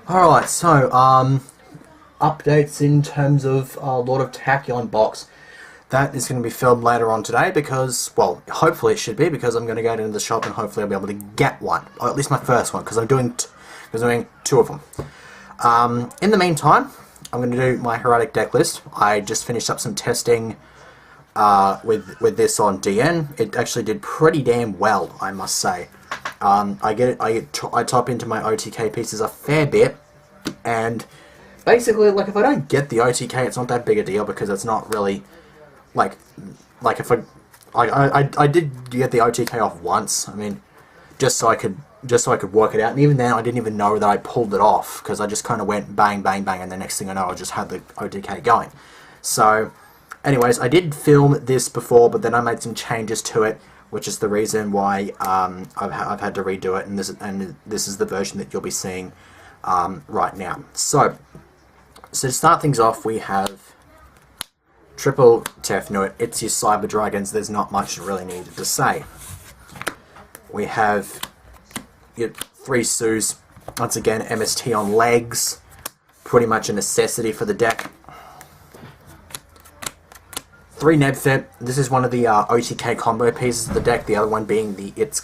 Alright, so, updates in terms of Lord of Tachyon box. That is going to be filmed later on today because, well, hopefully it should be, because I'm going to go into the shop and hopefully I'll be able to get one. Or at least my first one, because I'm doing two of them. In the meantime, I'm going to do my Hieratic deck list. I just finished up some testing with this on DN. It actually did pretty damn well, I must say. I top into my OTK pieces a fair bit, and basically, like, if I don't get the OTK, it's not that big a deal, because it's not really like if I did get the OTK off once. I mean, just so I could work it out, and even then I didn't even know that I pulled it off, because I just kind of went bang bang bang, and the next thing I know I just had the OTK going. So anyways, I did film this before, but then I made some changes to it, which is the reason why I've had to redo it, and this is the version that you'll be seeing right now. So to start things off, we have triple Tefnut. It's your Cyber Dragons. There's not much really needed to say. We have your 3 Sues. Once again, MST on legs. Pretty much a necessity for the deck. 3 Nebfit. This is one of the OTK combo pieces of the deck. The other one being its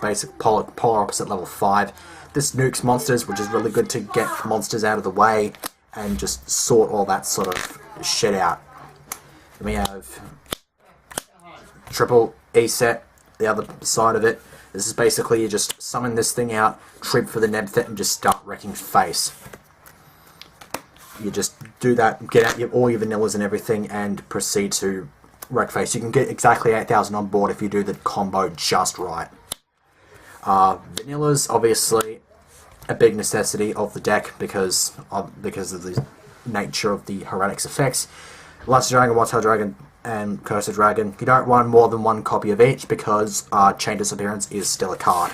basic polar opposite level 5. This nukes monsters, which is really good to get monsters out of the way and just sort all that sort of shit out. Then we have triple E set, the other side of it. This is basically you just summon this thing out, trip for the Nebfit, and just start wrecking face. You just do that, get out all your vanillas and everything, and proceed to wreck face. You can get exactly 8,000 on board if you do the combo just right. Vanillas, obviously, a big necessity of the deck because of the nature of the Hieratic's effects. Luster Dragon, Water Dragon, and Cursed Dragon. You don't run more than 1 copy of each because Chain Disappearance is still a card.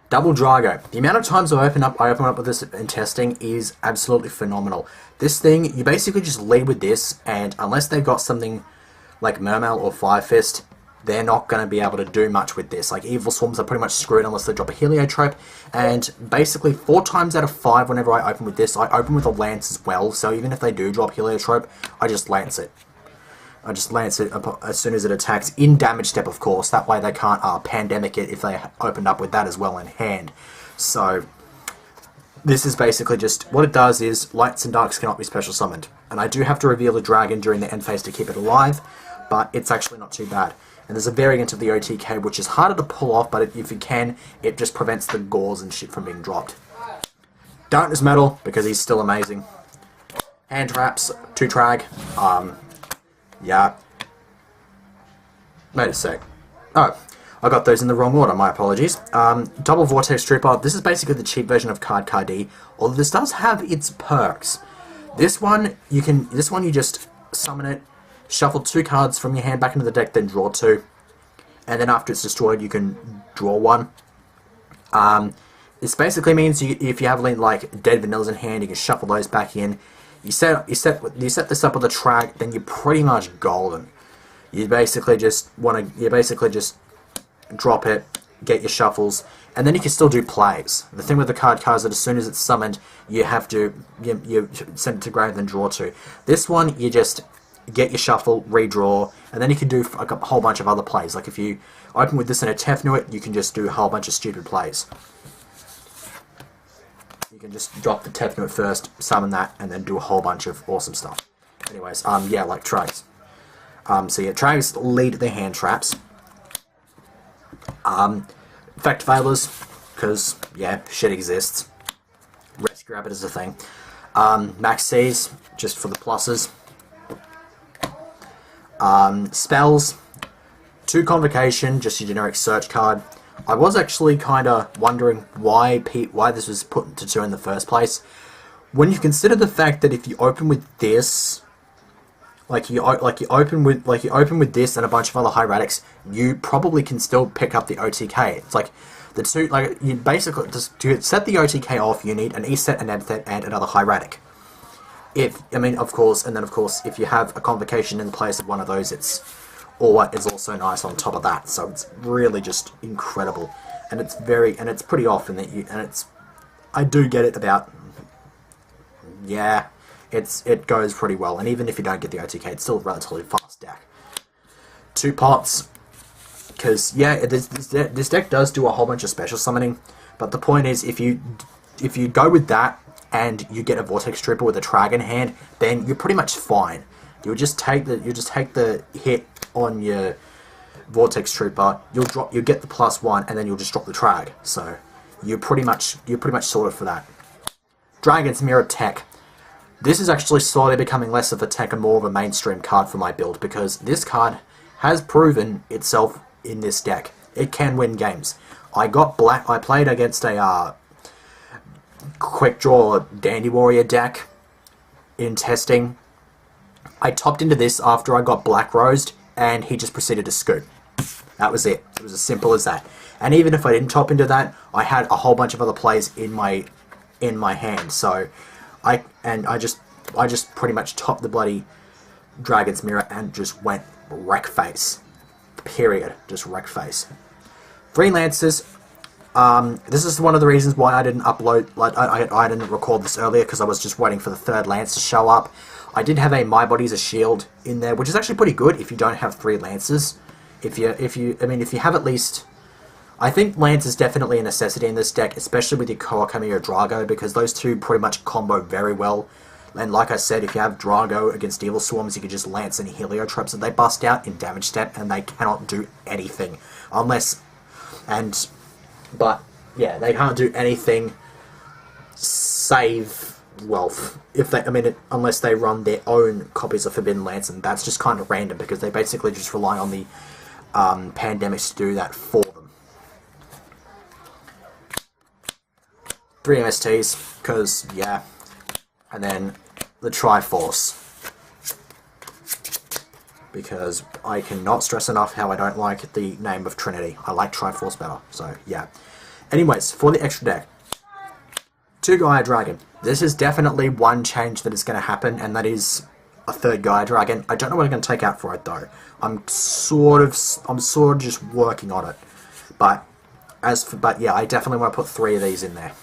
Double Drago. The amount of times I open up with this in testing is absolutely phenomenal. This thing, you basically just lead with this, and unless they've got something like Mermail or Fire Fist, they're not going to be able to do much with this. Like, Evil Swarms are pretty much screwed unless they drop a Heliotrope, and basically 4 times out of 5 whenever I open with this, I open with a Lance as well, so even if they do drop Heliotrope, I just Lance it. I just Lance it as soon as it attacks, in damage step of course, that way they can't Pandemic it if they opened up with that as well in hand. So this is basically just, what it does is, Lights and Darks cannot be special summoned, and I do have to reveal a dragon during the end phase to keep it alive, but it's actually not too bad. And there's a variant of the OTK which is harder to pull off, but if you can, it just prevents the gauze and shit from being dropped. Darkness Metal, because he's still amazing. Hand Traps, 2 Trag. Yeah. Wait a sec. Oh, I got those in the wrong order, my apologies. Double Vortex Trooper, this is basically the cheap version of Card D, although this does have its perks. This one you just summon it, shuffle 2 cards from your hand back into the deck, then draw 2. And then after it's destroyed, you can draw 1. This basically means if you have like dead vanillas in hand, you can shuffle those back in. You set this up with a Trag, then you're pretty much golden. You basically just drop it, get your shuffles, and then you can still do plays. The thing with the cards that as soon as it's summoned, you have to you send it to grave, then draw 2. This one, you just get your shuffle, redraw, and then you can do like a whole bunch of other plays. Like if you open with this in a Tefnut, you can just do a whole bunch of stupid plays. You can just drop the Tefnut first, summon that, and then do a whole bunch of awesome stuff. Anyways, yeah, like Trags. So yeah, Trags lead the hand traps. Effect failures, because yeah, shit exists. Rescue Rabbit is a thing. Max C's, just for the pluses. Spells, 2 Convocation, just your generic search card. I was actually kind of wondering why this was put to 2 in the first place. When you consider the fact that if you open with this, you open with this and a bunch of other Hieratics, you probably can still pick up the OTK. It's like the 2, like, you basically just to set the OTK off, you need an E set, an M set, and another Hieratic. Of course, if you have a Convocation in place of one of those, it's also nice on top of that. So it's really just incredible. and it's pretty often that I do get it about, yeah, it goes pretty well, and even if you don't get the OTK, it's still a relatively fast deck. 2 pots, because yeah, this deck does do a whole bunch of special summoning, but the point is, if you go with that and you get a Vortex Trooper with a Dragon hand, then you're pretty much fine. You'll just take the hit on your Vortex Trooper. You'll get the +1, and then you'll just drop the Trag. So you're pretty much sorted for that. Dragon's Mirror Tech. This is actually slowly becoming less of a tech and more of a mainstream card for my build, because this card has proven itself in this deck. It can win games. I played against a Quick Draw Dandy Warrior deck in testing. I topped into this after I got Black Rosed, and he just proceeded to scoop. That was it. It was as simple as that. And even if I didn't top into that, I had a whole bunch of other plays in my hand. So I just pretty much topped the bloody Dragon's Mirror and just went wreck face. Period. Just wreck face. 3 Lancers. This is one of the reasons why I didn't upload, I didn't record this earlier, because I was just waiting for the 3rd Lance to show up. I did have a My Body's a Shield in there, which is actually pretty good if you don't have 3 Lancers. If you have at least, I think Lance is definitely a necessity in this deck, especially with your Kawakami or Drago, because those two pretty much combo very well. And like I said, if you have Drago against Evil Swarms, you can just Lance any Heliotrops that they bust out in damage step, and they cannot do anything. But yeah, they can't do anything save wealth. Unless they run their own copies of Forbidden Lance, and that's just kind of random, because they basically just rely on the pandemics to do that for them. 3 MSTs, because yeah, and then the Triforce, because I cannot stress enough how I don't like the name of Trinity. I like Triforce better, so yeah. Anyways, for the extra deck, 2 Gaia Dragon. This is definitely one change that is going to happen, and that is a 3rd Gaia Dragon. I don't know what I'm going to take out for it though. I'm sort of just working on it. But yeah, I definitely want to put 3 of these in there.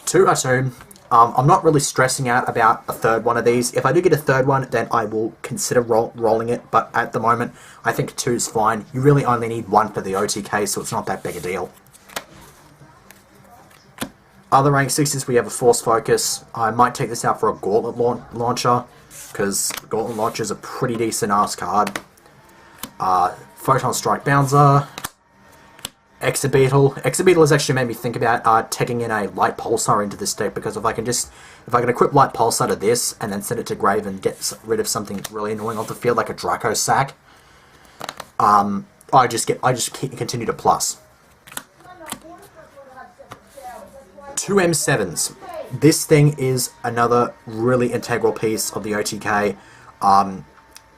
2 Attune. I'm not really stressing out about a 3rd one of these. If I do get a 3rd one, then I will consider rolling it, but at the moment, I think 2 is fine. You really only need 1 for the OTK, so it's not that big a deal. Other rank 6s, we have a Force Focus. I might take this out for a Gauntlet Launcher, because Gauntlet Launcher is a pretty decent ass card. Photon Strike Bouncer. Exabeetle. Exabeetle has actually made me think about taking in a Light Pulsar into this deck, because if I can equip Light Pulsar to this and then send it to grave and get rid of something really annoying off the field like a Draco Sack, I just continue to plus. 2 M7s. This thing is another really integral piece of the OTK.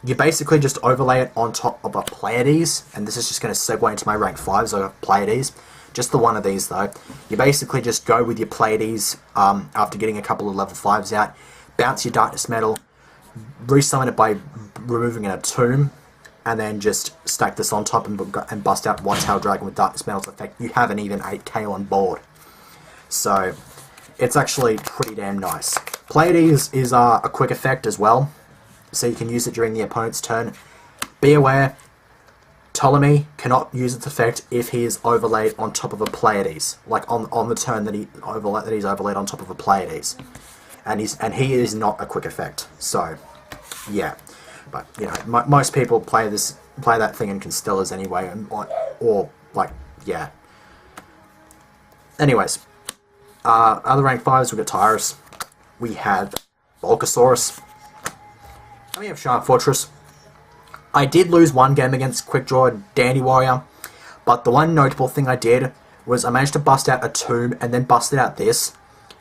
You basically just overlay it on top of a Pleiades, and this is just going to segue into my rank 5s over Pleiades. Just the one of these though. You basically just go with your Pleiades after getting a couple of level 5s out, bounce your Darkness Metal, resummon it by removing a Tomb, and then just stack this on top and bust out One-Tailed Dragon with Darkness Metal's effect. You have an even 8k on board. So it's actually pretty damn nice. Pleiades is a quick effect as well, so you can use it during the opponent's turn. Be aware, Ptolemy cannot use its effect if he is overlaid on top of a Pleiades, like on the turn that he's overlaid on top of a Pleiades, and he is not a quick effect. So yeah, but you know, most people play that thing in Constellas anyway, or like yeah. Anyways, other rank 5s, we've got Tyrus, we have Volcasaurus, and we have Shark Fortress. I did lose one game against Quick Draw Dandy Warrior, but the one notable thing I did was I managed to bust out a Tomb and then busted out this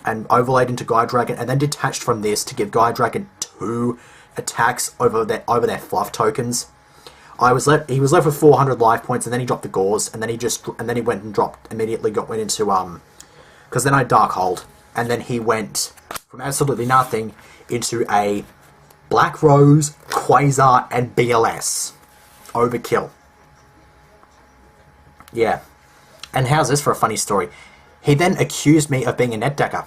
and overlaid into Gaia Dragon and then detached from this to give Gaia Dragon 2 attacks over their fluff tokens. He was left with 400 life points, and then he dropped the Gauze, and then he went and went into because then I Darkhold, and then he went from absolutely nothing into a Black Rose, Quasar, and BLS. Overkill. Yeah. And how's this for a funny story? He then accused me of being a net decker.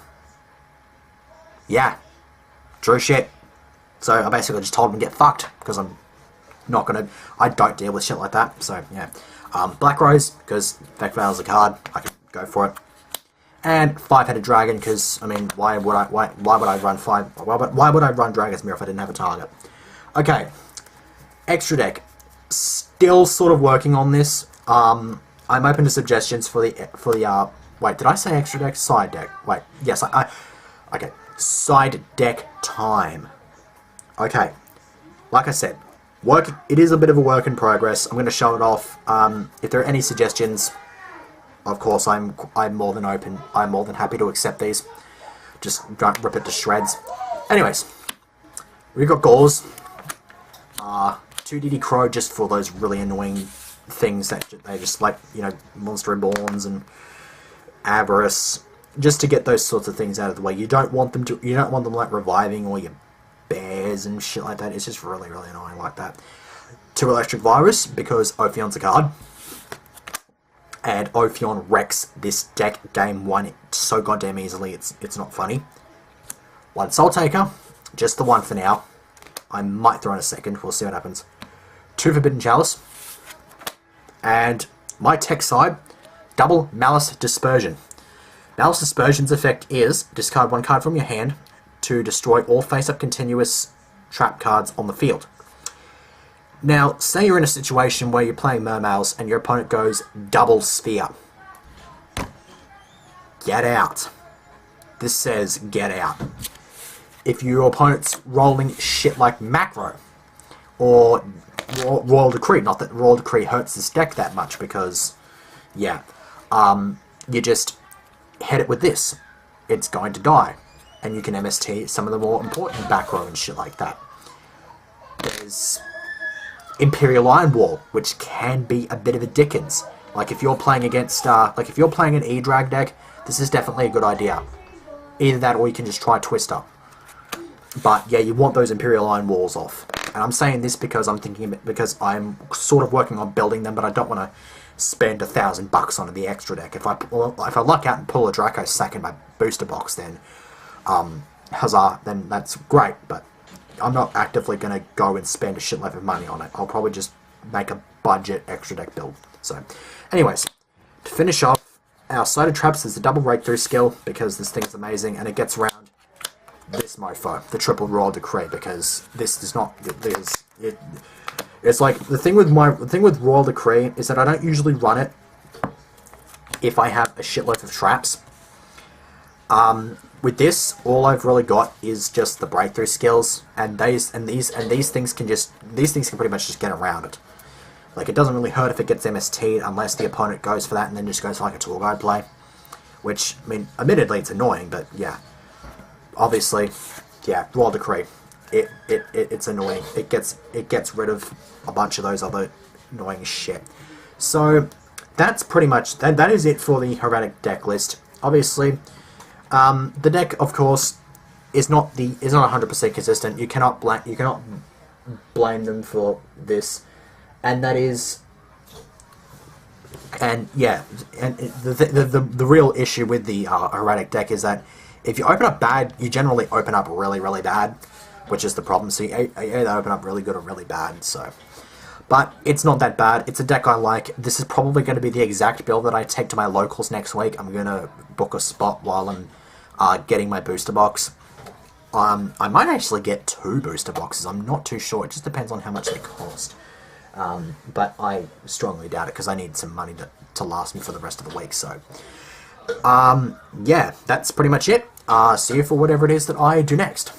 Yeah. True shit. So I basically just told him to get fucked, because I'm not gonna... I don't deal with shit like that, so yeah. Black Rose, because Effect Veil's a card, I can go for it. And Five-Headed Dragon, because, I mean, why would I run Dragon's Mirror if I didn't have a target? Okay. Extra deck. Still sort of working on this. I'm open to suggestions for the wait, did I say extra deck? Side deck. Wait, yes, okay. Side deck time. Okay. Like I said, it is a bit of a work in progress. I'm going to show it off. If there are any suggestions, of course, I'm more than open. I'm more than happy to accept these. Just don't rip it to shreds. Anyways, we've got Gauze. 2DD Crow just for those really annoying things that they just like, you know, Monster Reborns and Avarice, just to get those sorts of things out of the way. You don't want them like reviving all your bears and shit like that. It's just really, really annoying like that. 2 Electric Virus, because Ophion's a card. And Ophion wrecks this deck game 1 so goddamn easily, it's not funny. 1 Soul Taker, just the 1 for now. I might throw in a second, we'll see what happens. 2 Forbidden Chalice. And my tech side, double Malice Dispersion. Malice Dispersion's effect is discard 1 card from your hand to destroy all face-up continuous trap cards on the field. Now, say you're in a situation where you're playing Mermails and your opponent goes double Sphere. Get out. This says get out. If your opponent's rolling shit like Macro or Royal Decree, not that Royal Decree hurts this deck that much because, yeah, you just hit it with this. It's going to die. And you can MST some of the more important back row and shit like that. There's Imperial Iron Wall, which can be a bit of a Dickens. Like if you're playing against, like if you're playing an E-Drag deck, this is definitely a good idea. Either that or you can just try Twister. But yeah, you want those Imperial Iron Walls off. And I'm saying this because because I'm sort of working on building them, but I don't want to spend $1,000 on the extra deck. If I luck out and pull a Draco Sack in my booster box, then huzzah, then that's great. But I'm not actively going to go and spend a shitload of money on it. I'll probably just make a budget extra deck build. So, anyways, to finish off, our Sided Traps is a double breakthrough skill because this thing's amazing and it gets around this mofo, the triple Royal Decree, because this does not. It's like the thing with Royal Decree is that I don't usually run it if I have a shitload of traps. With this, all I've really got is just the breakthrough skills, and these things can pretty much just get around it. Like, it doesn't really hurt if it gets MST'd unless the opponent goes for that and then just goes for like a tour guide play. Which, I mean, admittedly it's annoying, but yeah. Obviously, yeah, Royal Decree. It's annoying. It gets rid of a bunch of those other annoying shit. So that's pretty much that is it for the Hieratic deck list. Obviously, the deck, of course, is not 100% consistent. You cannot blame them for this, and that is, and yeah, and the real issue with the Hieratic deck is that if you open up bad, you generally open up really, really bad, which is the problem. So you either open up really good or really bad. So, but it's not that bad. It's a deck I like. This is probably going to be the exact build that I take to my locals next week. I'm going to book a spot while I'm getting my booster box. I might actually get 2 booster boxes. I'm not too sure. It just depends on how much they cost. But I strongly doubt it because I need some money to last me for the rest of the week. So, yeah, that's pretty much it. See you for whatever it is that I do next.